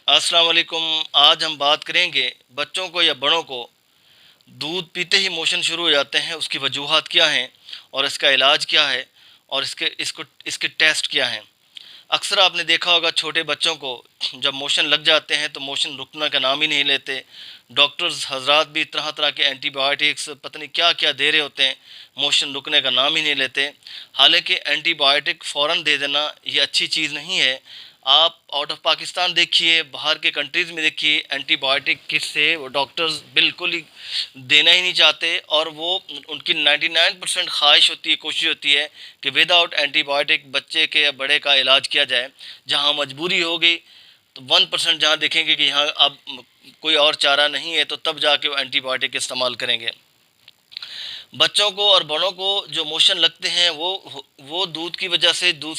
अस्सलाम वालेकुम। आज हम बात करेंगे बच्चों को या बड़ों को दूध पीते ही मोशन शुरू हो जाते हैं, उसकी वजूहात क्या हैं और इसका इलाज क्या है और इसके टेस्ट क्या हैं। अक्सर आपने देखा होगा छोटे बच्चों को जब मोशन लग जाते हैं तो मोशन रुकने का नाम ही नहीं लेते। डॉक्टर्स हजरात भी तरह तरह के एंटीबायोटिक्स पता नहीं क्या क्या दे रहे होते हैं, मोशन रुकने का नाम ही नहीं लेते। हालांकि एंटीबायोटिक फ़ौरन दे देना ये अच्छी चीज़ नहीं है। आप आउट ऑफ पाकिस्तान देखिए, बाहर के कंट्रीज़ में देखिए, एंटीबायोटिक किससे वो डॉक्टर्स बिल्कुल ही देना ही नहीं चाहते, और वो उनकी 99% ख्वाहिश होती है, कोशिश होती है कि विदाउट एंटीबायोटिक बच्चे के या बड़े का इलाज किया जाए। जहाँ मजबूरी हो गई तो 1% जहाँ देखेंगे कि यहाँ अब कोई और चारा नहीं है तो तब जाके वो एंटीबायोटिक इस्तेमाल करेंगे। बच्चों को और बड़ों को जो मोशन लगते हैं वो दूध की वजह से, दूध